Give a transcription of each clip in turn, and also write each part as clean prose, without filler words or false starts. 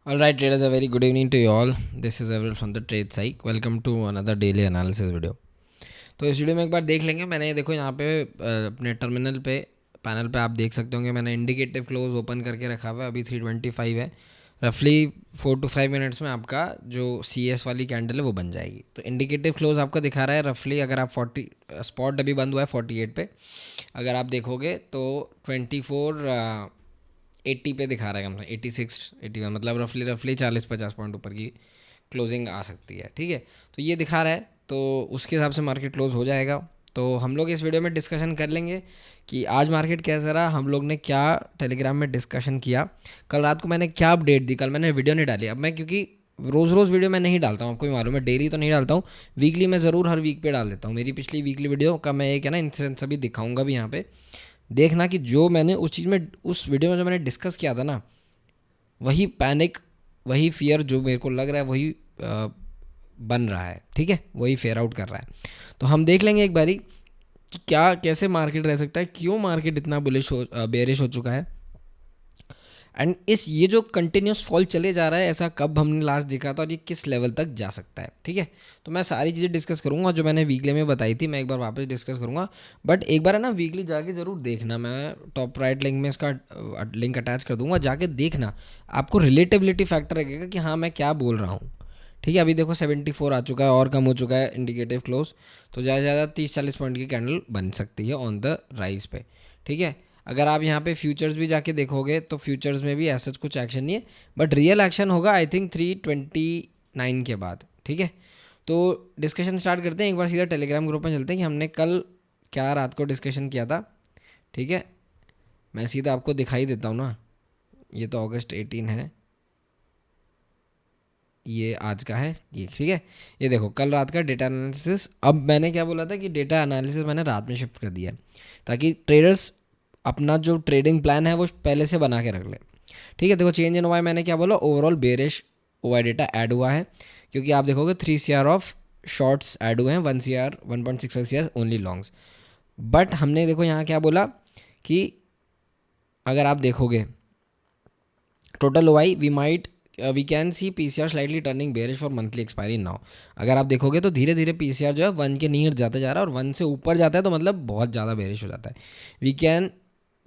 All right, traders, a very good evening to you all. This is Avril from the Trade Psych. Welcome to another daily analysis video. तो इस video में एक बार देख लेंगे। मैंने देखो यहाँ पे अपने टर्मिनल पे पैनल पे आप देख सकते होंगे मैंने इंडिकेटिव क्लोज ओपन करके रखा हुआ है। अभी 325 है। रफली 4 to 5 मिनट्स में आपका जो CS वाली कैंडल है वो बन जाएगी। तो इंडिकेटिव क्लोज आपका दिखा रहा है रफली, अगर आप 40 स्पॉट अभी बंद हुआ है 48 पे, अगर आप देखोगे तो 80 पे दिखा रहा है, कम से 86 81, मतलब रफली 40-50 पॉइंट ऊपर की क्लोजिंग आ सकती है। ठीक है, तो ये दिखा रहा है, तो उसके हिसाब से मार्केट क्लोज हो जाएगा। तो हम लोग इस वीडियो में डिस्कशन कर लेंगे कि आज मार्केट कैसा रहा, हम लोग ने क्या टेलीग्राम में डिस्कशन किया, कल रात को मैंने क्या अपडेट दी। कल मैंने वीडियो नहीं डाली। अब मैं क्योंकि रोज़ रोज़ वीडियो मैं नहीं डालता हूँ, आपको भी मालूम है, डेली तो नहीं डालता हूँ, वीकली मैं ज़रूर हर वीक पे डाल देता हूँ। मेरी पिछली वीकली वीडियो का मैं एक है ना इंसिडेंस अभी दिखाऊंगा भी यहाँ पे, देखना कि जो मैंने उस चीज़ में उस वीडियो में जो मैंने डिस्कस किया था ना, वही पैनिक, वही फियर जो मेरे को लग रहा है वही बन रहा है। ठीक है, वही फेयर आउट कर रहा है। तो हम देख लेंगे एक बारी कि क्या कैसे मार्केट रह सकता है, क्यों मार्केट इतना बुलिश हो बेरिश हो चुका है, एंड इस ये जो कंटिन्यूस फॉल चले जा रहा है, ऐसा कब हमने लास्ट देखा था और ये किस लेवल तक जा सकता है। ठीक है, तो मैं सारी चीज़ें डिस्कस करूंगा जो मैंने वीकली में बताई थी, मैं एक बार वापस डिस्कस करूंगा। बट एक बार है ना वीकली जाके ज़रूर देखना, मैं टॉप राइट लिंक में इसका लिंक अटैच कर दूंगा, जाके देखना, आपको रिलेटेबिलिटी फैक्टर लगेगा कि हाँ मैं क्या बोल रहा हूँ। ठीक है, अभी देखो 74 आ चुका है और कम हो चुका है इंडिकेटिव क्लोज, तो ज़्यादा से ज़्यादा 30-40 पॉइंट की कैंडल बन सकती है ऑन द राइज पे। ठीक है, अगर आप यहाँ पे फ्यूचर्स भी जाके देखोगे तो फ्यूचर्स में भी ऐसा कुछ एक्शन नहीं है, बट रियल एक्शन होगा आई थिंक 329 के बाद। ठीक है, तो डिस्कशन स्टार्ट करते हैं। एक बार सीधा टेलीग्राम ग्रुप में चलते हैं कि हमने कल क्या रात को डिस्कशन किया था। ठीक है, मैं सीधा आपको दिखाई देता हूँ ना, ये तो अगस्त 18 है, ये आज का है ये। ठीक है, ये देखो कल रात का डेटा एनालिसिस। अब मैंने क्या बोला था कि डेटा एनालिसिस मैंने रात में शिफ्ट कर दिया है ताकि ट्रेडर्स अपना जो ट्रेडिंग प्लान है वो पहले से बना के रख ले। ठीक है, देखो चेंज इन ओवाई मैंने क्या बोला, ओवरऑल बेरिश ओवाई डेटा ऐड हुआ है, क्योंकि आप देखोगे 3 CR ऑफ शॉर्ट्स ऐड हुए हैं, 1 CR 1.65 CR only longs. But हमने देखो यहाँ क्या बोला कि अगर आप देखोगे total OI we can see PCR slightly turning bearish for monthly expiry now. अगर आप देखोगे तो धीरे धीरे PCR जो है 1 के नियर जाता जा रहा है, और 1 से ऊपर जाता है तो मतलब बहुत ज़्यादा बेरिश हो जाता है। We can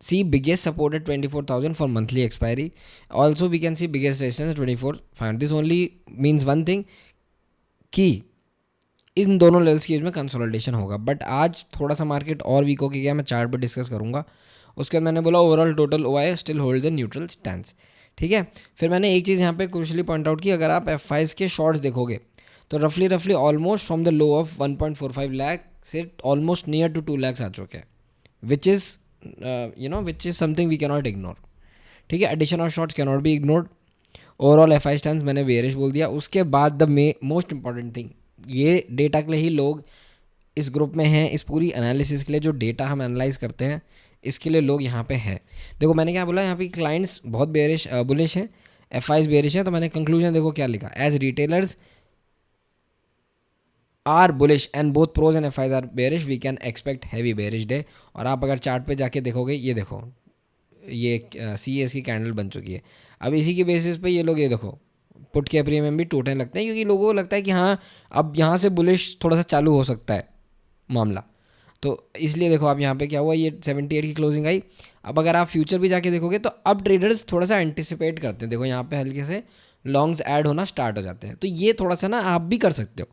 see biggest support at 24,000 for monthly expiry, also we can see biggest resistance 24,500। This only means one thing कि इन दोनों लेवल्स की में कंसोलिडेशन होगा। बट आज थोड़ा सा मार्केट और वीक हो गया, मैं चार्ट पर डिस्कस करूंगा। उसके बाद मैंने बोला overall total OI still holds the neutral stance. ठीक है, फिर मैंने एक चीज़ यहाँ पे क्रूशली पॉइंट आउट की, अगर आप F5 के शॉर्ट्स देखोगे तो रफली almost from the low of 1.45 lakh से ऑलमोस्ट नियर टू 2 लाख आ चुके हैं, which is which is something we cannot ignore. ठीक है, addition of shorts cannot be ignored. Overall F5 stance मैंने बेरिश बोल दिया। उसके बाद द मोस्ट इंपॉर्टेंट थिंग, ये डेटा के लिए ही लोग इस ग्रुप में हैं, इस पूरी एनालिसिस के लिए जो डेटा हम एनालाइज करते हैं इसके लिए लोग यहाँ पे हैं। देखो मैंने क्या बोला, यहाँ पे क्लाइंट्स बहुत बेरिश बुलिश हैं, F5 बेरिश है, तो मैंने कंक्लूजन देखो क्या लिखा, as retailers are bullish and both pros and F5 are bearish we can expect heavy bearish day. और आप अगर चार्ट पे जाके देखोगे, ये देखो ये CS की कैंडल बन चुकी है। अब इसी के बेसिस पे ये लोग ये देखो पुट के प्रीमियम भी टूटने लगते हैं, क्योंकि लोगों को लगता है कि हाँ अब यहाँ से बुलिश थोड़ा सा चालू हो सकता है मामला। तो इसलिए देखो आप यहाँ पे क्या हुआ, ये 78 की क्लोजिंग आई। अब अगर आप फ्यूचर भी जाके देखोगे तो अब ट्रेडर्स थोड़ा सा एंटिसिपेट करते हैं, देखो यहाँ पे हल्के से लॉन्ग्स ऐड होना स्टार्ट हो जाते हैं, तो ये थोड़ा सा ना आप भी कर सकते हो।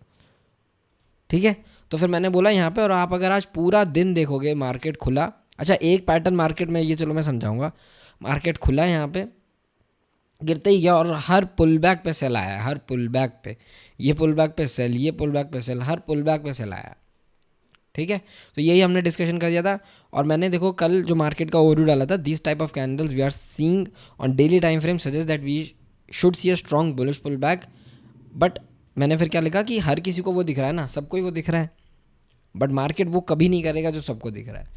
ठीक है, तो फिर मैंने बोला यहाँ पे, और आप अगर आज पूरा दिन देखोगे मार्केट खुला, अच्छा एक पैटर्न मार्केट में ये चलो मैं समझाऊंगा, मार्केट खुला यहाँ पे गिरते ही गया और हर पुल बैक पे सेल आया, हर पुल बैक पे, ये पुल बैक पे सेल, ये पुल बैक पे सेल, हर पुल बैक पे सेल आया। ठीक है, तो यही हमने डिस्कशन कर दिया था। और मैंने देखो कल जो मार्केट का ओवरव्यू डाला था, this type of candles we are seeing on daily time frame suggest that we should see a strong bullish pull back. But मैंने फिर क्या लिखा कि हर किसी को वो दिख रहा है ना, सबको ही वो दिख रहा है, बट मार्केट वो कभी नहीं करेगा जो सबको दिख रहा है।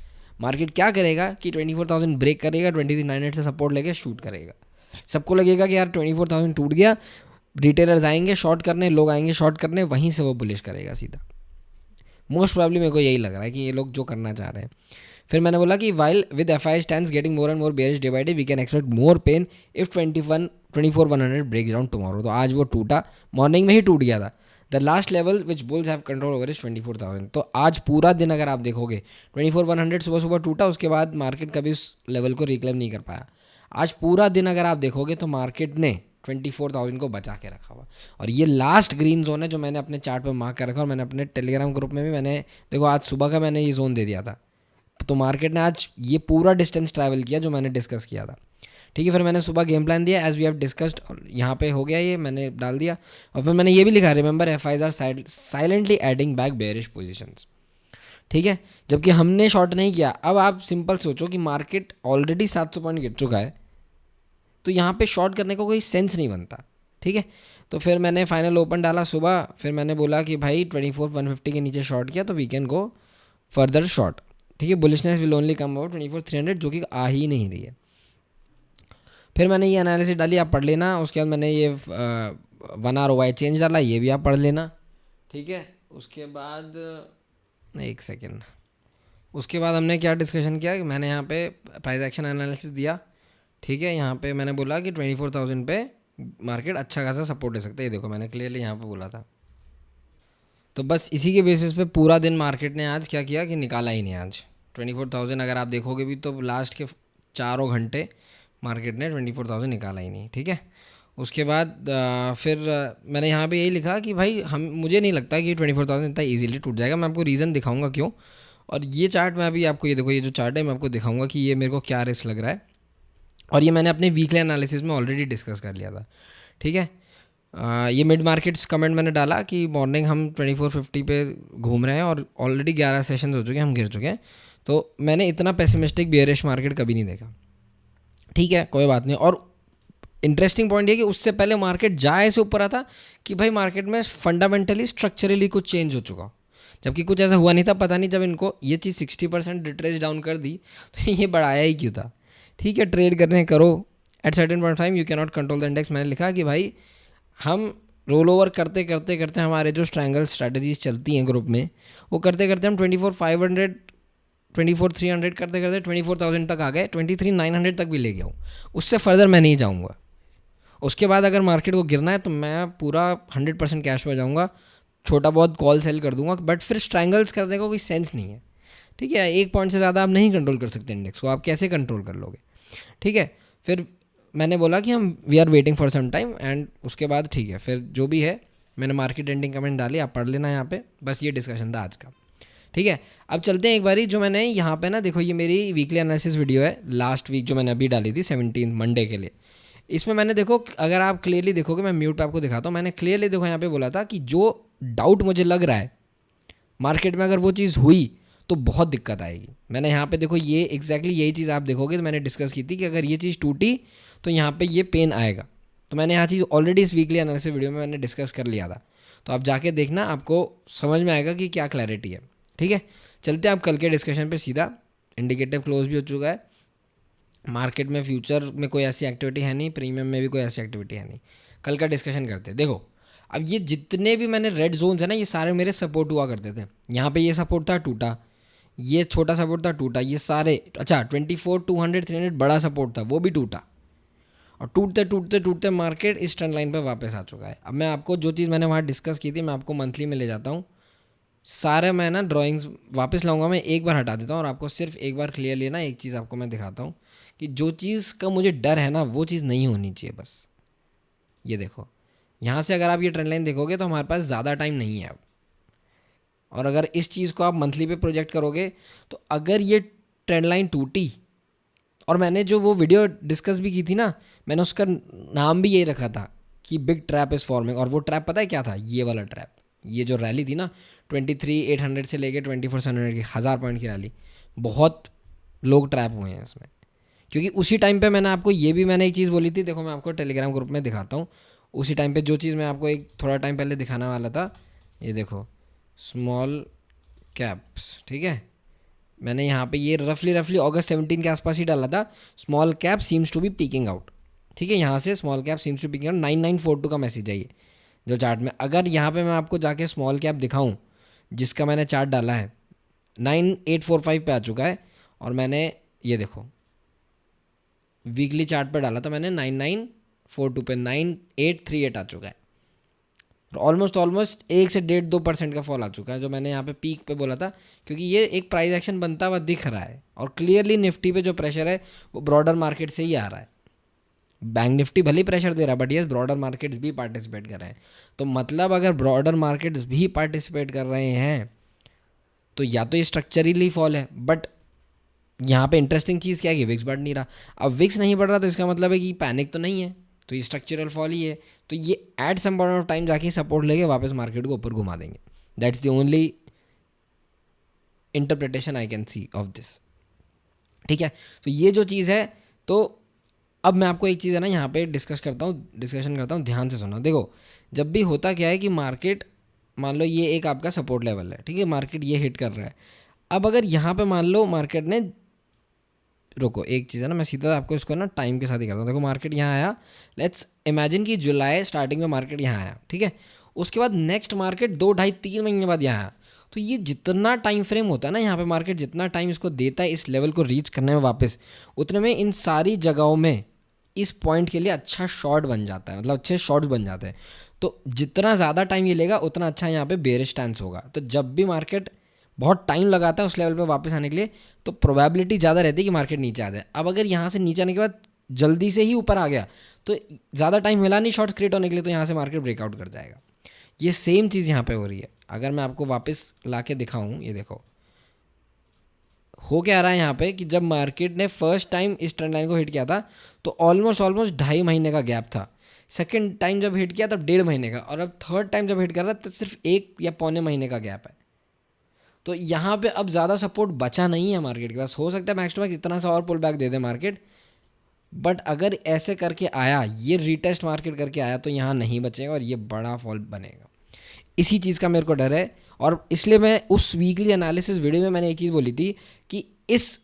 मार्केट क्या करेगा कि 24,000 ब्रेक करेगा, 23,900 से सपोर्ट लेके शूट करेगा। सबको लगेगा कि यार 24,000 टूट गया, रिटेलर्स आएंगे शॉर्ट करने, लोग आएंगे शॉर्ट करने, वहीं से वो बुलिश करेगा सीधा। मोस्ट प्रॉब्ली मेरे को यही लग रहा है कि ये लोग जो करना चाह रहे हैं। फिर मैंने बोला कि while with F5 stands getting more and more bearish day by day we can expect more pain if 24,100 break down tomorrow. तो आज वो टूटा, मॉर्निंग में ही टूट गया था। The last level which bulls have control over is 24,000। तो आज पूरा दिन अगर आप देखोगे 24,100 सुबह सुबह टूटा, उसके बाद मार्केट कभी उस लेवल को रिक्लेम नहीं कर पाया। आज पूरा दिन अगर आप देखोगे तो मार्केट ने 24,000 को बचा के रखा हुआ। और ये लास्ट ग्रीन जोन है जो मैंने अपने चार्ट पर मार्क कर रखा, और मैंने अपने टेलीग्राम ग्रुप में भी मैंने देखो आज सुबह का मैंने ये जोन दे दिया था। तो मार्केट ने आज ये पूरा डिस्टेंस ट्रैवल किया जो मैंने डिस्कस किया था। ठीक है, फिर मैंने सुबह गेम प्लान दिया एज वी हैव डिस्कस्ड, यहाँ पे हो गया ये मैंने डाल दिया। और फिर मैंने ये भी लिखा, remember FIIs are silently adding back bearish positions. ठीक है, जबकि हमने शॉर्ट नहीं किया। अब आप सिंपल सोचो कि मार्केट ऑलरेडी 700 पॉइंट गिर चुका है, तो यहाँ पे शॉर्ट करने का कोई सेंस नहीं बनता। ठीक है, तो फिर मैंने फाइनल ओपन डाला सुबह, फिर मैंने बोला कि भाई 24,150 के नीचे शॉर्ट किया तो we can go further short. ठीक है, bullishness will only come about 24,300 जो कि आ ही नहीं रही है। फिर मैंने ये एनालिसिस डाली, आप पढ़ लेना। उसके बाद मैंने ये 1 आवर वाई चेंज डाला, ये भी आप पढ़ लेना। ठीक है, उसके बाद एक सेकेंड, उसके बाद हमने क्या डिस्कशन किया कि मैंने यहाँ पे प्राइस एक्शन एनालिसिस दिया। ठीक है, यहाँ पे मैंने बोला कि 24,000 पे मार्केट अच्छा खासा सपोर्ट ले सकता है। ये देखो मैंने क्लियरली यहाँ पे बोला था। तो बस इसी के बेसिस पे पूरा दिन मार्केट ने आज क्या किया कि निकाला ही नहीं। आज 24,000 अगर आप देखोगे भी तो लास्ट के 4 घंटे मार्केट ने 24,000 निकाला ही नहीं। ठीक है, उसके बाद फिर मैंने यहाँ पे यही लिखा कि भाई मुझे नहीं लगता कि 24,000 इतना इजीली टूट जाएगा। मैं आपको रीज़न दिखाऊंगा क्यों। और ये चार्ट मैं अभी आपको, ये देखो ये जो चार्ट है मैं आपको दिखाऊंगा कि ये मेरे को क्या रिस्क लग रहा है। और ये मैंने अपने वीकली एनालिसिस में ऑलरेडी डिस्कस कर लिया था। ठीक है, ये मिड मार्केट्स कमेंट मैंने डाला कि मॉर्निंग हम 2450 पे घूम रहे हैं और ऑलरेडी 11 सेशंस हो चुके हैं, हम गिर चुके हैं। तो मैंने इतना पेसिमिस्टिक बियरिश मार्केट कभी नहीं देखा। ठीक है, कोई बात नहीं। और इंटरेस्टिंग पॉइंट ये कि उससे पहले मार्केट जाए से ऊपर आता कि भाई मार्केट में फंडामेंटली स्ट्रक्चरली कुछ चेंज हो चुका, जबकि कुछ ऐसा हुआ नहीं था। पता नहीं जब इनको ये चीज़ 60% रिट्रेस डाउन कर दी तो ये बढ़ाया ही क्यों था। ठीक है, ट्रेड करने करो at certain point time, you can not control the index. मैंने लिखा कि भाई हम रोल ओवर करते करते करते हमारे जो स्ट्रैंगल स्ट्रैटेजीज चलती हैं ग्रुप में, वो करते करते हम 24,500 24,300 करते करते 24,000 तक आ गए। 23,900 तक भी ले गया हूँ, उससे फर्दर मैं नहीं जाऊँगा। उसके बाद अगर मार्केट को गिरना है तो मैं पूरा 100% कैश में जाऊँगा, छोटा बहुत कॉल सेल कर दूंगा, बट फिर स्ट्रैंगल्स करने का कोई सेंस नहीं है। ठीक है, 1 पॉइंट से ज़्यादा आप नहीं कंट्रोल कर सकते इंडेक्स को, आप कैसे कंट्रोल कर लोगे। ठीक है, फिर मैंने बोला कि हम we are waiting for some time, and उसके बाद ठीक है, फिर जो भी है मैंने मार्केट एंडिंग कमेंट डाली, आप पढ़ लेना यहाँ पे। बस ये डिस्कशन था आज का। ठीक है, अब चलते हैं एक बारी जो मैंने यहाँ पे ना, देखो ये मेरी वीकली एनालिसिस वीडियो है लास्ट वीक जो मैंने अभी डाली थी 17 मंडे के लिए। इसमें मैंने देखो, अगर आप क्लियरली देखोगे, मैं म्यूट पे आपको दिखाता हूँ, मैंने क्लियरली देखो यहाँ पे बोला था कि जो डाउट मुझे लग रहा है मार्केट में अगर वो चीज़ हुई तो बहुत दिक्कत आएगी। मैंने यहाँ पे देखो ये एग्जैक्टली यही चीज़ आप देखोगे तो मैंने डिस्कस की थी कि अगर ये चीज़ टूटी तो यहाँ पे ये पेन आएगा। तो मैंने यहाँ चीज़ ऑलरेडी इस वीकली एनालिसिस वीडियो में मैंने डिस्कस कर लिया था, तो आप जाके देखना, आपको समझ में आएगा कि क्या क्लैरिटी है। ठीक है, चलते हैं आप कल के डिस्कशन पे सीधा। इंडिकेटिव क्लोज भी हो चुका है, मार्केट में फ्यूचर में कोई ऐसी एक्टिविटी है नहीं, प्रीमियम में भी कोई ऐसी एक्टिविटी है नहीं। कल का डिस्कशन करते हैं। देखो अब ये जितने भी मैंने रेड जोन्स है ना, ये सारे मेरे सपोर्ट हुआ करते थे। यहाँ पे ये सपोर्ट था, टूटा, ये छोटा सपोर्ट था, टूटा, ये सारे अच्छा 24,200 300 बड़ा सपोर्ट था, वो भी टूटा। और टूटते टूटते टूटते मार्केट इस ट्रेंड लाइन पर वापस आ चुका है। अब मैं आपको जो चीज़ मैंने वहाँ डिस्कस की थी, मैं आपको मंथली में ले जाता हूँ। सारे मैं ना ड्राइंग्स वापस लाऊंगा, मैं एक बार हटा देता हूँ और आपको सिर्फ एक बार क्लियरली ना एक चीज़ आपको मैं दिखाता हूँ कि जो चीज़ का मुझे डर है ना, वो चीज़ नहीं होनी चाहिए। बस ये देखो, यहाँ से अगर आप ये ट्रेंड लाइन देखोगे तो हमारे पास ज़्यादा टाइम नहीं है अब। और अगर इस चीज़ को आप मंथली पे प्रोजेक्ट करोगे तो अगर ये ट्रेंड लाइन टूटी, और मैंने जो वो वीडियो डिस्कस भी की थी ना, मैंने उसका नाम भी यही रखा था कि बिग ट्रैप इज़ फॉर्मिंग। और वो ट्रैप पता है क्या था? ये वाला ट्रैप, ये जो रैली थी ना 23,800 से लेके 24,700 की 1000 पॉइंट की रैली, बहुत लोग ट्रैप हुए हैं इसमें। क्योंकि उसी टाइम पे मैंने आपको ये भी मैंने एक चीज़ बोली थी, देखो मैं आपको टेलीग्राम ग्रुप में दिखाता हूँ। उसी टाइम पे जो चीज़ मैं आपको एक थोड़ा टाइम पहले दिखाने वाला था, ये देखो स्मॉल कैप्स। ठीक है, मैंने यहाँ पे ये रफली अगस्त 17 के आसपास ही डाला था, small cap seems to be peaking out. ठीक है, यहाँ से small cap seems to peaking out 9942 का मैसेज है ये जो चार्ट में। अगर यहाँ पे मैं आपको जाके स्मॉल कैप दिखाऊँ जिसका मैंने चार्ट डाला है, 9845 पे आ चुका है। और मैंने ये देखो वीकली चार्ट पर डाला था मैंने 42 पे 9838 आ चुका है। ऑलमोस्ट 1 से 1.5-2% का फॉल आ चुका है, जो मैंने यहाँ पे पीक पे बोला था, क्योंकि ये एक प्राइस एक्शन बनता हुआ दिख रहा है और क्लियरली निफ्टी पे जो प्रेशर है वो ब्रॉडर मार्केट से ही आ रहा है। बैंक निफ्टी भले ही प्रेशर दे रहा है, बट यस ब्रॉडर मार्केट्स भी पार्टिसिपेट कर रहे हैं। तो मतलब अगर ब्रॉडर मार्केट्स भी पार्टिसिपेट कर रहे हैं तो या तो ये स्ट्रक्चरली फॉल है, बट यहाँ पे इंटरेस्टिंग चीज़ क्या है कि विक्स बढ़ नहीं रहा। अब विक्स नहीं बढ़ रहा तो इसका मतलब है कि पैनिक तो नहीं है, तो ये स्ट्रक्चरल फॉल ही है। तो ये at some point of time जाके सपोर्ट लेके वापस मार्केट को ऊपर घुमा देंगे। That's the only interpretation I can see of this. ठीक है, तो ये जो चीज़ है, तो अब मैं आपको एक चीज़ है ना यहाँ पे डिस्कशन करता हूँ, ध्यान से सुनो। देखो, जब भी होता क्या है कि मार्केट, मान लो ये एक आपका सपोर्ट लेवल है, ठीक है, मार्केट ये हिट कर रहा है। अब अगर यहाँ पे मान लो मार्केट ने, रुको एक चीज़ है ना, मैं सीधा आपको इसको ना टाइम के साथ ही करता हूँ। देखो मार्केट यहाँ आया, लेट्स इमेजिन कि जुलाई स्टार्टिंग में मार्केट यहाँ आया, ठीक है, उसके बाद नेक्स्ट मार्केट 2-2.5-3 महीने बाद यहाँ आया। तो ये जितना टाइम फ्रेम होता है ना यहाँ पे, मार्केट जितना टाइम इसको देता है इस लेवल को रीच करने में वापस, उतने में इन सारी जगहों में इस पॉइंट के लिए अच्छा शॉर्ट बन जाता है, मतलब अच्छे शॉर्ट्स बन जाते हैं। तो जितना ज़्यादा टाइम ये लेगा उतना अच्छा यहाँ पे बेयरिश स्टैंस होगा। तो जब भी मार्केट बहुत टाइम लगाता है उस लेवल पे वापस आने के लिए, तो प्रोबेबिलिटी ज़्यादा रहती है कि मार्केट नीचे आ जाए। अब अगर यहाँ से नीचे आने के बाद जल्दी से ही ऊपर आ गया तो ज़्यादा टाइम मिला नहीं शॉर्ट्स क्रिएट होने के लिए, तो यहाँ से मार्केट ब्रेकआउट कर जाएगा। ये सेम चीज़ यहाँ पे हो रही है। अगर मैं आपको वापस ला के दिखाऊँ, ये देखो हो क्या रहा है यहाँ पे कि जब मार्केट ने फर्स्ट टाइम इस ट्रेंड लाइन को हिट किया था तो ऑलमोस्ट 2.5 महीने का गैप था। सेकंड टाइम जब हिट किया तब 1.5 महीने का, और अब थर्ड टाइम जब हिट कर रहा है तो सिर्फ 1 या 1.25 महीने का गैप है। तो यहाँ पे अब ज़्यादा सपोर्ट बचा नहीं है मार्केट के पास। हो सकता है मैक्स टू मैक्स इतना सा और पुल बैक दे दे मार्केट, बट अगर ऐसे करके आया, ये रीटेस्ट मार्केट करके आया, तो यहाँ नहीं बचेगा और ये बड़ा फॉल बनेगा। इसी चीज़ का मेरे को डर है, और इसलिए मैं उस वीकली एनालिसिस वीडियो में मैंने एक चीज़ बोली थी कि इस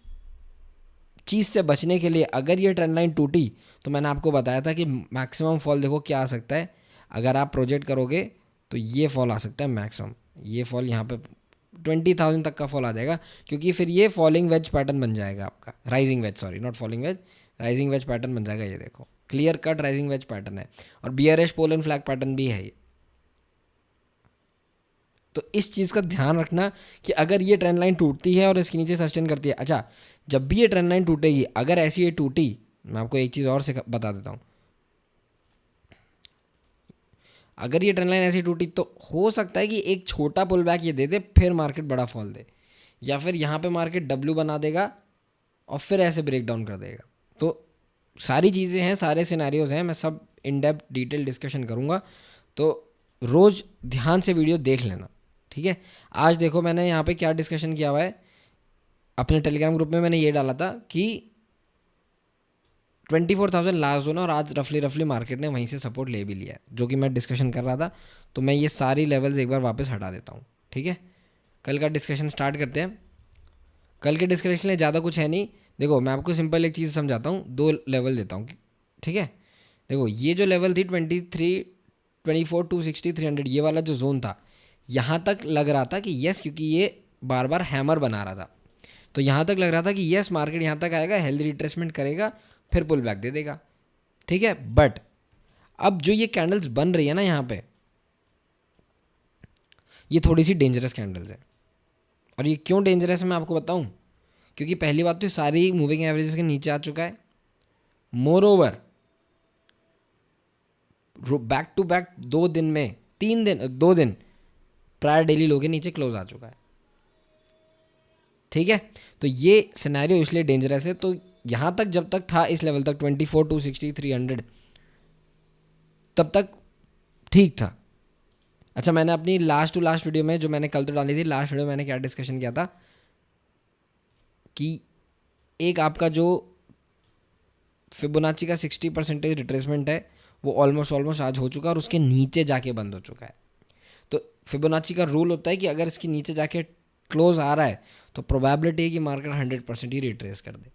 चीज़ से बचने के लिए अगर ये ट्रेंड लाइन टूटी, तो मैंने आपको बताया था कि मैक्सिमम फॉल देखो क्या आ सकता है। अगर आप प्रोजेक्ट करोगे तो ये फॉल आ सकता है मैक्सिमम, ये फॉल यहाँ पे 20,000 तक का फॉल आ जाएगा, क्योंकि फिर ये फॉलिंग वेज पैटर्न बन जाएगा आपका, rising wedge, sorry not falling wedge, rising wedge pattern बन जाएगा। ये देखो clear cut rising wedge pattern है, और bearish pole and flag pattern भी है ये। तो इस चीज़ का ध्यान रखना कि अगर ये ट्रेंड लाइन टूटती है और इसके नीचे सस्टेन करती है, अच्छा जब भी ये ट्रेंड लाइन टूटेगी, अगर ऐसी ये टूटी, मैं आपको एक चीज़ और से बता देता हूँ, अगर ये ट्रेंड लाइन ऐसी टूटी तो हो सकता है कि एक छोटा पुल बैक ये दे दे, फिर मार्केट बड़ा फॉल दे, या फिर यहाँ पे मार्केट डब्ल्यू बना देगा और फिर ऐसे ब्रेक डाउन कर देगा। तो सारी चीज़ें हैं, सारे सिनेरियोज हैं, मैं सब इन डेप्थ डिटेल डिस्कशन करूँगा, तो रोज़ ध्यान से वीडियो देख लेना, ठीक है। आज देखो मैंने यहाँ पे क्या डिस्कशन किया हुआ है अपने टेलीग्राम ग्रुप में, मैंने ये डाला था कि 24,000 लास्ट जोन है, और आज रफली मार्केट ने वहीं से सपोर्ट ले भी लिया है, जो कि मैं डिस्कशन कर रहा था। तो मैं ये सारी लेवल्स एक बार वापस हटा देता हूँ, ठीक है। कल का डिस्कशन स्टार्ट करते हैं। कल के डिस्कशन में ज़्यादा कुछ है नहीं। देखो मैं आपको सिंपल एक चीज़ समझाता हूँ, 2 लेवल देता हूँ, ठीक है। देखो ये जो लेवल थी 23, 24, 260, 300, ये वाला जो जोन था, यहाँ तक लग रहा था कि यस, क्योंकि ये बार बार हैमर बना रहा था, तो यहाँ तक लग रहा था कि यस मार्केट यहाँ तक आएगा, हेल्दी रिट्रेसमेंट करेगा, फिर पुल बैक दे देगा, ठीक है। बट अब जो ये कैंडल्स बन रही है ना यहाँ पे, ये थोड़ी सी डेंजरस कैंडल्स है। और ये क्यों डेंजरस है मैं आपको बताऊं, क्योंकि पहली बात तो सारी मूविंग एवरेजेस के नीचे आ चुका है, moreover back to back 2 दिन में 3 दिन 2 दिन प्रायर डेली लो के नीचे क्लोज आ चुका है, ठीक है। तो ये सिनेरियो इसलिए डेंजरस है। तो यहाँ तक जब तक था इस लेवल तक 24, 260, 300, तब तक ठीक था। अच्छा मैंने अपनी लास्ट टू लास्ट वीडियो में जो मैंने कल तो डाली थी, लास्ट वीडियो में मैंने क्या डिस्कशन किया था कि एक आपका जो फिबोनाची का 60% रिट्रेसमेंट है वो ऑलमोस्ट आज हो चुका है, और उसके नीचे जाके बंद हो चुका है। तो फिबोनाची का रूल होता है कि अगर इसके नीचे जाके क्लोज आ रहा है तो प्रोबेबिलिटी है कि मार्केट 100% ही रिट्रेस कर दे।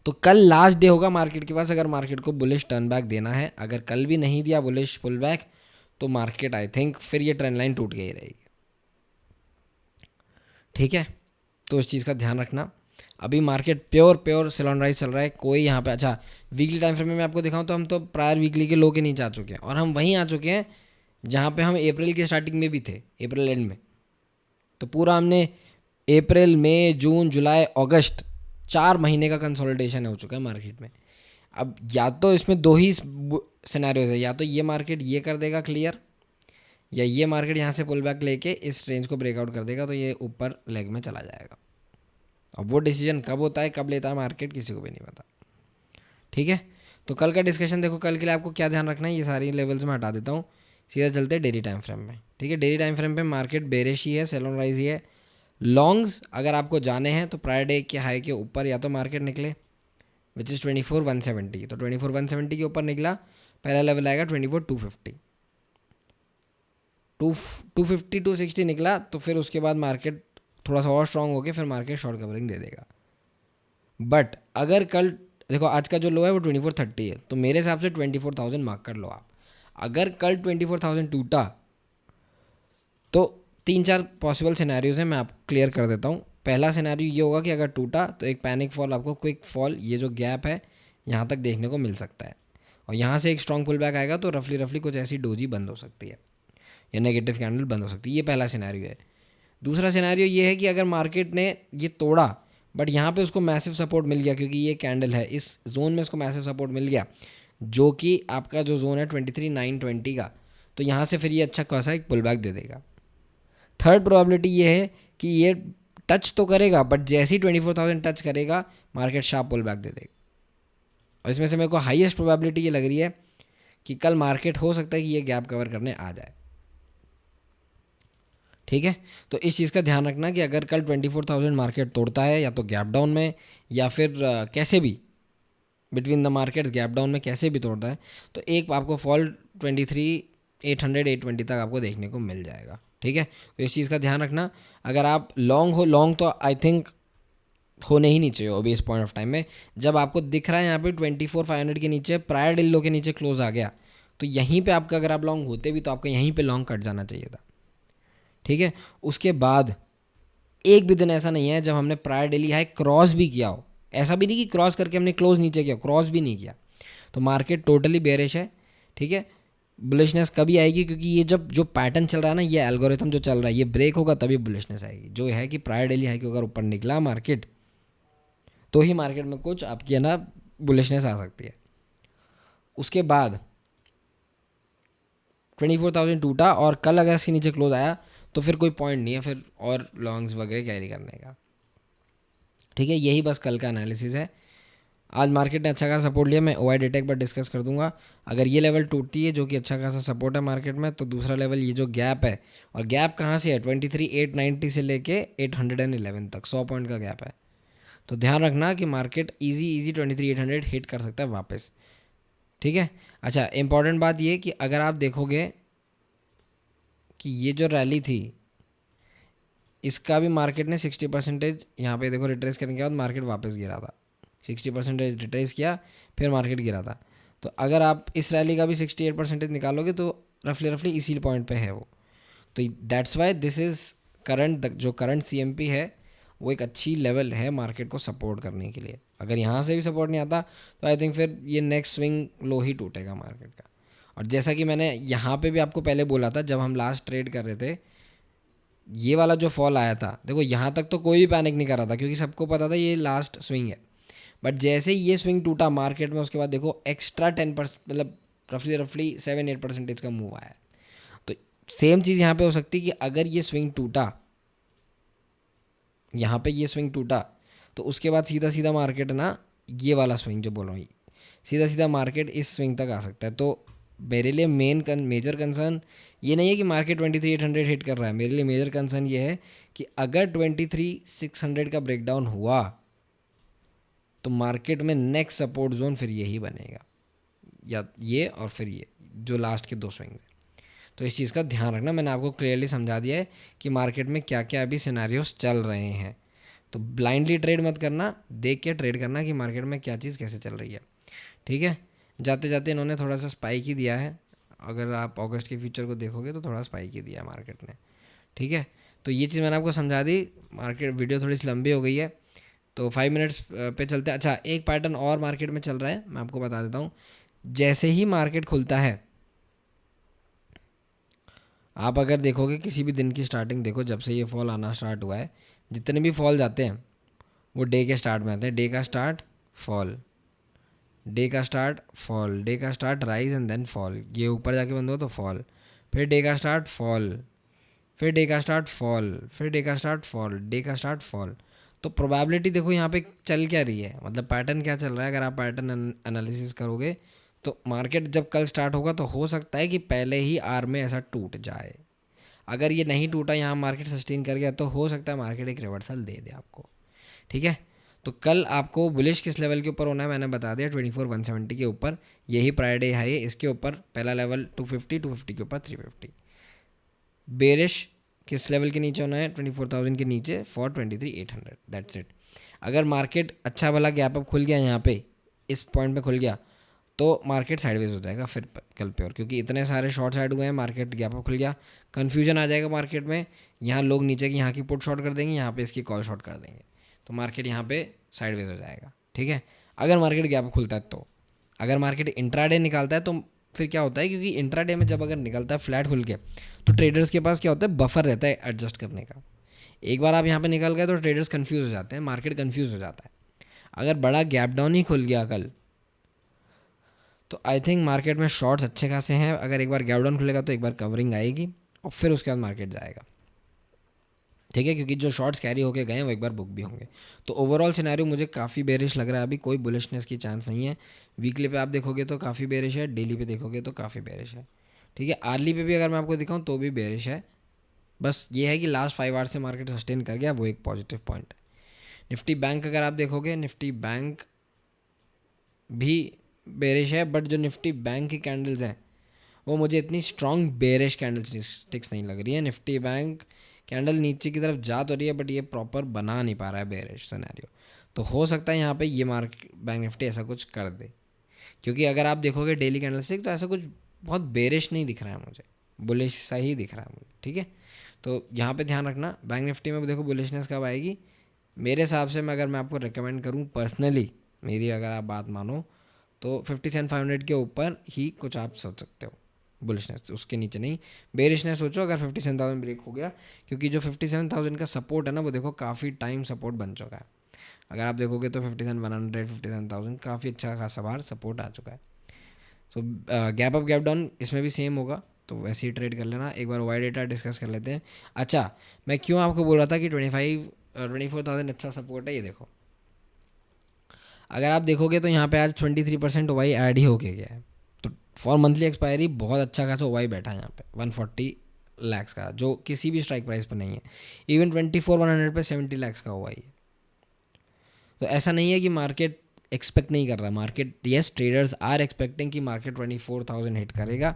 तो कल लास्ट डे होगा मार्केट के पास, अगर मार्केट को बुलिश टर्न बैक देना है। अगर कल भी नहीं दिया बुलिश पुल बैक, तो मार्केट आई थिंक फिर ये ट्रेंड लाइन टूट गई रहेगी, ठीक है। तो इस चीज़ का ध्यान रखना। अभी market pure sell on rise चल रहा है, कोई यहाँ पे। अच्छा, वीकली टाइम फ्रेम में मैं आपको दिखाऊं तो हम तो प्रायर वीकली के लो के नीचे आ चुके हैं, और हम वहीं आ चुके हैं जहाँ पे हम अप्रैल की स्टार्टिंग में भी थे, अप्रैल एंड में। तो पूरा हमने अप्रैल, मई, जून, जुलाई, अगस्त 4 महीने का कंसोलिडेशन हो चुका है मार्केट में। अब या तो इसमें दो ही सिनेरियोज है, या तो ये मार्केट ये कर देगा क्लियर, या ये मार्केट यहाँ से पुल बैक लेके इस रेंज को ब्रेकआउट कर देगा, तो ये ऊपर लेग में चला जाएगा। अब वो डिसीजन कब होता है, कब लेता है मार्केट, किसी को भी नहीं पता। ठीक है, तो कल का डिस्कशन देखो, कल के लिए आपको क्या ध्यान रखना है, ये सारी लेवल्स में हटा देता हूँ, सीधा चलते हैं डेली टाइम फ्रेम में। ठीक है, डेली टाइम फ्रेम पे मार्केट बेरिश ही है, सेल ऑन राइज ही है। लॉन्ग्स अगर आपको जाने हैं तो प्रायर डे के हाई के ऊपर या तो मार्केट निकले, विच इज़ 24,170। तो 24,170 के ऊपर निकला, पहला लेवल आएगा 24,250। 250 260 निकला तो फिर उसके बाद मार्केट थोड़ा सा और स्ट्रांग हो गया, फिर मार्केट शॉर्ट कवरिंग दे देगा। बट अगर कल देखो, आज का जो लो है वो 2430 है, तो मेरे हिसाब से 24,000 मार्क कर लो आप। अगर कल 24,000 टूटा तो 3-4 पॉसिबल सिनेरियोज हैं, मैं आपको क्लियर कर देता हूँ। पहला सिनेरियो ये होगा कि अगर टूटा तो एक पैनिक फॉल, आपको क्विक फॉल, ये जो गैप है यहाँ तक देखने को मिल सकता है, और यहाँ से एक स्ट्रॉन्ग पुल बैक आएगा, तो रफली कुछ ऐसी डोजी बंद हो सकती है या नेगेटिव कैंडल बंद हो सकती है। ये पहला सिनेरियो है। दूसरा सिनेरियो ये है कि अगर मार्केट ने ये तोड़ा बट यहाँ पे उसको मैसिव सपोर्ट मिल गया, क्योंकि ये कैंडल है इस जोन में, उसको मैसिव सपोर्ट मिल गया, जो कि आपका जो जोन है 23,920 का, तो यहाँ से फिर ये अच्छा खासा एक पुल बैक दे देगा। थर्ड प्रोबेबिलिटी ये है कि ये टच तो करेगा, बट जैसे ही 24,000 टच करेगा मार्केट शार्प पुल बैक दे देगा। और इसमें से मेरे को हाईएस्ट प्रोबेबिलिटी ये लग रही है कि कल मार्केट हो सकता है कि ये गैप कवर करने आ जाए। ठीक है, तो इस चीज़ का ध्यान रखना कि अगर कल 24,000 मार्केट तोड़ता है, या तो गैप डाउन में, या फिर कैसे भी between the markets gap down में कैसे भी तोड़ता है, तो एक आपको फॉल 23,800 820 तक आपको देखने को मिल जाएगा। ठीक है, तो इस चीज़ का ध्यान रखना। अगर आप लॉन्ग हो, लॉन्ग तो आई थिंक होने ही नहीं चाहिए अभी इस पॉइंट ऑफ टाइम में। जब आपको दिख रहा है यहाँ पे 24,500 के नीचे, प्रायर डिल लो के नीचे क्लोज आ गया, तो यहीं पे आपका, अगर आप लॉन्ग होते भी तो आपका यहीं पे लॉन्ग कट जाना चाहिए था। ठीक है, उसके बाद एक भी दिन ऐसा नहीं है जब हमने प्रायर डेली हाई क्रॉस भी किया हो। ऐसा भी नहीं कि क्रॉस करके हमने क्लोज नीचे किया, क्रॉस भी नहीं किया। तो मार्केट टोटली बेरिश है। ठीक है, बुलिशनेस कभी आएगी, क्योंकि ये जब जो पैटर्न चल रहा है ना, ये एल्गोरिथम जो चल रहा है, ये ब्रेक होगा तभी बुलिशनेस आएगी। जो है कि प्रायर डेली हाई के अगर ऊपर निकला मार्केट, तो ही मार्केट में कुछ आपकी है ना बुलिशनेस आ सकती है। उसके बाद 24,000 टूटा और कल अगर इसके नीचे क्लोज आया, तो फिर कोई पॉइंट नहीं है फिर और लॉन्ग्स वगैरह कैरी करने का। ठीक है, यही बस कल का एनालिसिस है। आज मार्केट ने अच्छा खासा सपोर्ट लिया, मैं ओआई डेटा एक बार डिस्कस कर दूंगा। अगर ये लेवल टूटती है, जो कि अच्छा खासा सपोर्ट है मार्केट में, तो दूसरा लेवल ये जो गैप है, और गैप कहाँ से है, 23,890 से लेके 811 तक 100 पॉइंट का गैप है। तो ध्यान रखना कि मार्केट इजी 23,800 हिट कर सकता है वापस। ठीक है, अच्छा इंपॉर्टेंट बात ये कि अगर आप देखोगे कि ये जो रैली थी, इसका भी मार्केट ने 60% यहाँ पे देखो रिट्रेस करने के बाद मार्केट वापस गिरा था। 60% रिट्रेस किया, फिर मार्केट गिरा था। तो अगर आप इस रैली का भी 68% निकालोगे, तो रफली इसी पॉइंट पे है वो। तो that's why this is current, जो करंट CMP है वो एक अच्छी लेवल है मार्केट को सपोर्ट करने के लिए। अगर यहाँ से भी सपोर्ट नहीं आता, तो आई थिंक फिर ये नेक्स्ट स्विंग लो ही टूटेगा मार्केट का। और जैसा कि मैंने यहाँ पे भी आपको पहले बोला था, जब हम लास्ट ट्रेड कर रहे थे, ये वाला जो फॉल आया था, देखो यहाँ तक तो कोई भी पैनिक नहीं कर रहा था, क्योंकि सबको पता था ये लास्ट स्विंग है। बट जैसे ही ये स्विंग टूटा मार्केट में, उसके बाद देखो एक्स्ट्रा 10%, मतलब रफली 7-8% का मूव आया। तो सेम चीज़ यहाँ पे हो सकती है कि अगर ये स्विंग टूटा, यहाँ पे ये स्विंग टूटा, तो उसके बाद सीधा मार्केट ना, ये वाला स्विंग जो बोल रहा हूँ, सीधा मार्केट इस स्विंग तक आ सकता है। तो मेरे लिए मेजर कंसर्न ये नहीं है कि मार्केट 23,800 हिट कर रहा है। मेरे लिए मेजर कंसर्न ये है कि अगर 23,600 का ब्रेकडाउन हुआ, तो मार्केट में नेक्स्ट सपोर्ट जोन फिर यही बनेगा, या ये और फिर ये जो लास्ट के 2 स्विंग है। तो इस चीज़ का ध्यान रखना, मैंने आपको क्लियरली समझा दिया है कि मार्केट में क्या क्या अभी सिनेरियोस चल रहे हैं। तो ब्लाइंडली ट्रेड मत करना, देख के ट्रेड करना कि मार्केट में क्या चीज़ कैसे चल रही है। ठीक है, जाते जाते इन्होंने थोड़ा सा स्पाइक ही दिया है। अगर आप अगस्त के फ्यूचर को देखोगे तो थोड़ा स्पाइक ही दिया है मार्केट ने। ठीक है, तो ये चीज़ मैंने आपको समझा दी। मार्केट वीडियो थोड़ी सी लंबी हो गई है, तो 5 मिनट्स पे चलते हैं। अच्छा, एक पैटर्न और मार्केट में चल रहा है, मैं आपको बता देता हूँ। जैसे ही मार्केट खुलता है, आप अगर देखोगे किसी भी दिन की स्टार्टिंग देखो, जब से ये फॉल आना स्टार्ट हुआ है, जितने भी फॉल जाते हैं वो डे के स्टार्ट में आते हैं। डे का स्टार्ट फॉल, डे का स्टार्ट फॉल, डे का start rise and then fall, ये ऊपर जाके बंद हो तो फॉल, फिर डे का स्टार्ट फॉल, फिर डे का स्टार्ट फॉल, फिर डे का स्टार्ट फॉल, डे का स्टार्ट फॉल। तो प्रोबेबिलिटी देखो यहाँ पे चल क्या रही है, मतलब पैटर्न क्या चल रहा है। अगर आप पैटर्न एनालिसिस करोगे तो मार्केट जब कल स्टार्ट होगा तो हो सकता है कि पहले ही आर में ऐसा टूट जाए। अगर ये नहीं टूटा, यहाँ मार्केट सस्टेन कर गया, तो हो सकता है मार्केट एक रिवर्सल दे दे आपको। ठीक है, तो कल आपको बुलिश किस लेवल के ऊपर होना है मैंने बता दिया, 24,170 के ऊपर, यही प्रायर डे है, इसके ऊपर पहला लेवल 250, 250 के ऊपर 350। बेरिश किस लेवल के नीचे होना है, 24,000 के नीचे फॉर 23,800, दैट्स इट। अगर मार्केट अच्छा वाला गैप अप खुल गया यहाँ पे, इस पॉइंट पे खुल गया, तो मार्केट साइडवेज हो जाएगा फिर कल पे, और क्योंकि इतने सारे शॉर्ट साइड हुए हैं, मार्केट गैप अप खुल गया, कन्फ्यूजन आ जाएगा मार्केट में। यहाँ लोग नीचे की यहाँ की पुट शॉर्ट कर देंगे, यहाँ पे इसकी कॉल शॉर्ट कर देंगे, तो मार्केट यहाँ पे साइडवेज हो जाएगा। ठीक है, अगर मार्केट गैप खुलता है तो। अगर मार्केट इंट्राडे निकालता है तो फिर क्या होता है, क्योंकि इंट्राडे में जब अगर निकलता है फ्लैट खुल के, तो ट्रेडर्स के पास क्या होता है, बफर रहता है एडजस्ट करने का। एक बार आप यहाँ पे निकल गए तो ट्रेडर्स कंफ्यूज हो जाते हैं, मार्केट कंफ्यूज हो जाता है। अगर बड़ा गैप डाउन ही खुल गया कल, तो आई थिंक मार्केट में शॉर्ट्स अच्छे खासे हैं। अगर एक बार गैप डाउन खुलेगा तो एक बार कवरिंग आएगी और फिर उसके बाद मार्केट जाएगा। ठीक है, क्योंकि जो शॉर्ट्स कैरी होके गए हैं वो एक बार बुक भी होंगे। तो ओवरऑल सिनेरियो मुझे काफ़ी बेरिश लग रहा है, अभी कोई बुलिशनेस की चांस नहीं है। वीकली पे आप देखोगे तो काफ़ी बेरिश है, डेली पे देखोगे तो काफ़ी बेरिश है। ठीक है, आर्ली पे भी अगर मैं आपको दिखाऊं तो भी बेरिश है। बस ये है कि लास्ट 5 आवर्स से मार्केट सस्टेन कर गया, वो एक पॉजिटिव पॉइंट है। निफ्टी बैंक अगर आप देखोगे, निफ्टी बैंक भी बेरिश है, बट जो निफ्टी बैंक की कैंडल्स हैं वो मुझे इतनी स्ट्रॉन्ग बेरिश कैंडल स्टिक्स नहीं लग रही है। निफ्टी बैंक कैंडल नीचे की तरफ जा तो रही है, बट ये प्रॉपर बना नहीं पा रहा है बेरिश सिनेरियो। तो हो सकता है यहाँ पे ये मार्केट बैंक निफ्टी ऐसा कुछ कर दे, क्योंकि अगर आप देखोगे डेली कैंडल स्टिक तो ऐसा कुछ बहुत बेरिश नहीं दिख रहा है मुझे, बुलिश सा ही दिख रहा है मुझे। ठीक है, तो यहाँ पे ध्यान रखना। बैंक निफ्टी में भी देखो बुलिशनेस कब आएगी, मेरे हिसाब से मैं अगर मैं आपको रिकमेंड करूँ पर्सनली, मेरी अगर आप बात मानो, तो 57,500 के ऊपर ही कुछ आप सोच सकते हो बुलिशनेस, उसके नीचे नहीं। बेरिशनेस सोचो अगर 57,000 ब्रेक हो गया, क्योंकि जो 57,000 का सपोर्ट है ना, वो देखो काफ़ी टाइम सपोर्ट बन चुका है। अगर आप देखोगे तो 57,100, 57,000 काफ़ी अच्छा खासा बार सपोर्ट आ चुका है। तो गैप अप गैप डाउन इसमें भी सेम होगा, तो वैसे ही ट्रेड कर लेना। एक बार वाई डेटा डिस्कस कर लेते हैं। अच्छा, मैं क्यों आपको बोल रहा था कि 24,000 अच्छा सपोर्ट है, ये देखो अगर आप देखोगे तो यहाँ पे आज 23% वाई ऐड ही होके गया है। तो फॉर मंथली एक्सपायरी बहुत अच्छा खासा वाई बैठा है यहाँ पे 140 लैक्स का, जो किसी भी स्ट्राइक प्राइस पर नहीं है। इवन 24,100 पे 70 लैक्स का वाई है। तो ऐसा नहीं है कि मार्केट एक्सपेक्ट नहीं कर रहा, market yes traders are expecting कि मार्केट 24,000 हिट करेगा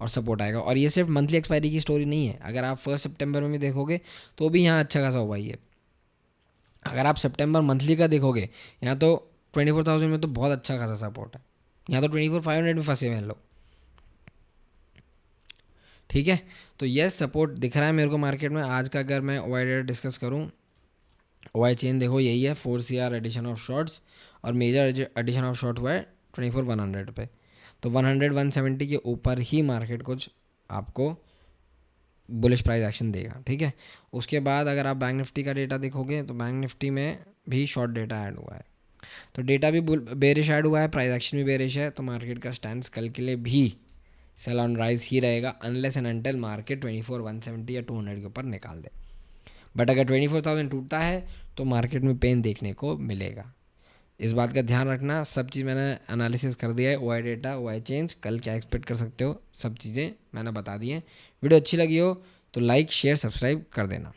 और सपोर्ट आएगा। और ये सिर्फ मंथली एक्सपायरी की स्टोरी नहीं है, अगर आप 1 सितंबर में भी देखोगे तो भी यहाँ अच्छा खासा वाई है। अगर आप सितंबर मंथली का देखोगे, यहाँ तो 24,000 में तो बहुत अच्छा खासा सपोर्ट है, यहाँ तो 24,500 में फंसे हुए हैं लोग। ठीक है, तो यस सपोर्ट दिख रहा है मेरे को मार्केट में। आज का अगर मैं ओवाई डेटा डिस्कस करूँ, ओवाई चेन देखो यही है, 4 CR एडिशन ऑफ शॉर्ट्स, और मेजर एडिशन ऑफ शॉर्ट हुआ है 24,100 पे। तो 100 170 के ऊपर ही मार्केट कुछ आपको बुलिश प्राइस एक्शन देगा। ठीक है, उसके बाद अगर आप बैंक निफ्टी का डेटा देखोगे तो बैंक निफ्टी में भी शॉर्ट डेटा ऐड हुआ है, तो डेटा भी बेरिश ऐड हुआ है, प्राइस एक्शन भी बेरिश है। तो मार्केट का स्टैंड कल के लिए भी सेल ऑन राइज ही रहेगा, अनलेस एंड अनटिल मार्केट 24,170 या 200 के ऊपर निकाल दे। बट अगर 24,000 टूटता है तो मार्केट में पेन देखने को मिलेगा, इस बात का ध्यान रखना। सब चीज़ मैंने एनालिसिस कर दिया है, ओआई डेटा, ओआई चेंज, कल क्या एक्सपेक्ट कर सकते हो, सब चीज़ें मैंने बता दी हैं। वीडियो अच्छी लगी हो तो लाइक शेयर सब्सक्राइब कर देना।